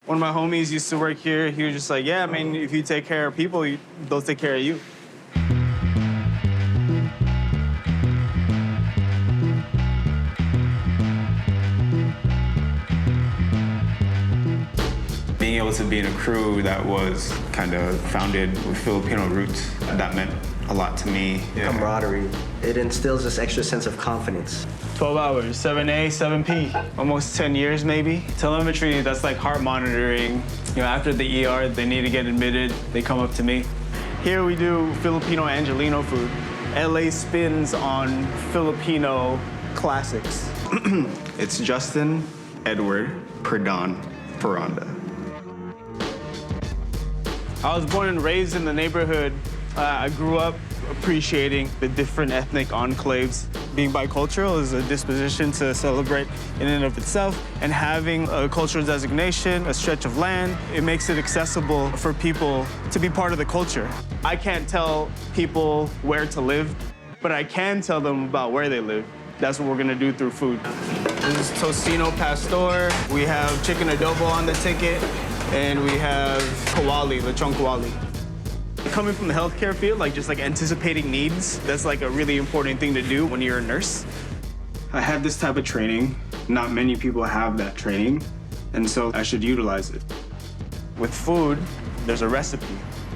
One of my homies used to work here. He was just like, yeah, I mean, if you take care of people, they'll take care of you. Being able to be in a crew that was kind of founded with Filipino roots, that meant a lot to me. Yeah. Camaraderie. It instills this extra sense of confidence. 12 hours, 7A, 7P, almost 10 years maybe. Telemetry, that's like heart monitoring. You know, after the ER, they need to get admitted, they come up to me. Here we do Filipino Angelino food. LA spins on Filipino classics. It's Justin Edward Foronda. I was born and raised in the neighborhood. I grew up appreciating the different ethnic enclaves. Being bicultural is a disposition to celebrate in and of itself, and having a cultural designation, a stretch of land, it makes it accessible for people to be part of the culture. I can't tell people where to live, but I can tell them about where they live. That's what we're gonna do through food. This is tocino pastor. We have chicken adobo on the ticket, and we have kawali, lechon kawali. Coming from the healthcare field, just anticipating needs, that's like a really important thing to do when you're a nurse. I had this type of training. Not many people have that training, and so I should utilize it. With food, there's a recipe,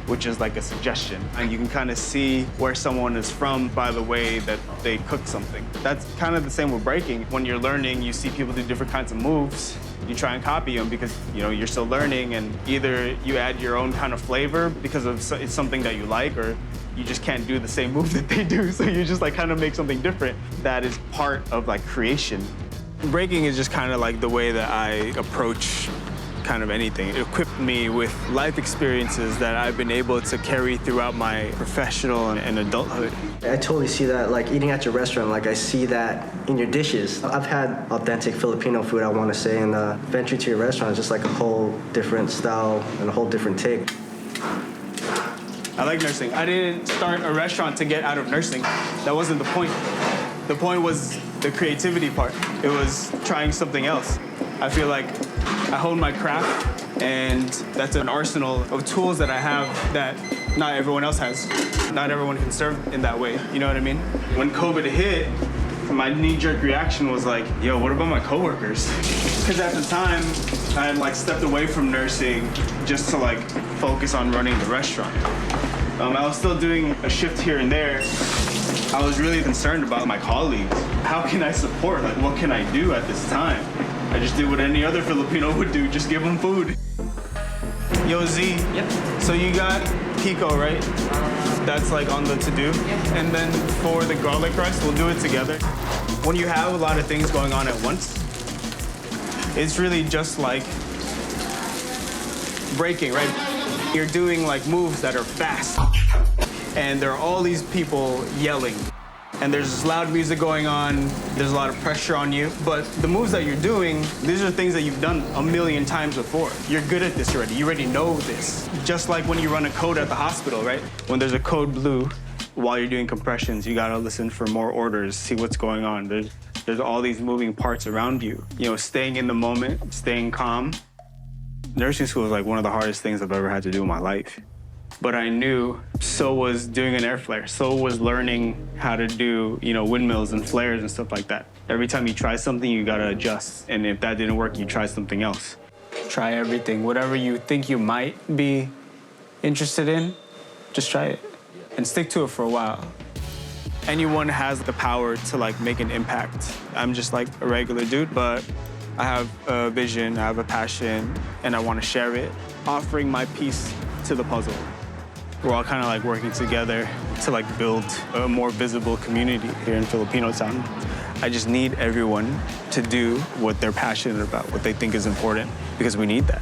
which is like a suggestion. And you can kind of see where someone is from by the way that they cook something. That's kind of the same with breaking. When you're learning, you see people do different kinds of moves. You try and copy them because, you're still learning, and either you add your own kind of flavor because it's something that you like, or you just can't do the same move that they do, so you just kind of make something different. That is part of creation. Breaking is just kind of the way that I approach kind of anything. It equipped me with life experiences that I've been able to carry throughout my professional and adulthood. I totally see that, eating at your restaurant, I see that in your dishes. I've had authentic Filipino food, I want to say, and venture to your restaurant is just a whole different style and a whole different take. I like nursing. I didn't start a restaurant to get out of nursing. That wasn't the point. The point was the creativity part. It was trying something else. I feel like I honed my craft, and that's an arsenal of tools that I have that not everyone else has. Not everyone can serve in that way, you know what I mean? When COVID hit, my knee-jerk reaction was yo, what about my coworkers? Because at the time, I had stepped away from nursing just to focus on running the restaurant. I was still doing a shift here and there. I was really concerned about my colleagues. How can I support? What can I do at this time? I just did what any other Filipino would do, just give them food. Yo, Z. Yep. So you got pico, right? That's on the to-do. Yep. And then for the garlic rice, we'll do it together. When you have a lot of things going on at once, it's really just breaking, right? You're doing moves that are fast. And there are all these people yelling. And there's this loud music going on, there's a lot of pressure on you. But the moves that you're doing, these are things that you've done a million times before. You're good at this already, you already know this. Just like when you run a code at the hospital, right? When there's a code blue, while you're doing compressions, you gotta listen for more orders, see what's going on. There's all these moving parts around you. Staying in the moment, staying calm. Nursing school is one of the hardest things I've ever had to do in my life. But I knew so was doing an air flare, so was learning how to do, windmills and flares and stuff like that. Every time you try something, you gotta adjust. And if that didn't work, you try something else. Try everything. Whatever you think you might be interested in, just try it. And stick to it for a while. Anyone has the power to make an impact. I'm just a regular dude, but I have a vision, I have a passion, and I want to share it, offering my piece to the puzzle. We're all kind of working together to build a more visible community here in Filipino town. I just need everyone to do what they're passionate about, what they think is important, because we need that.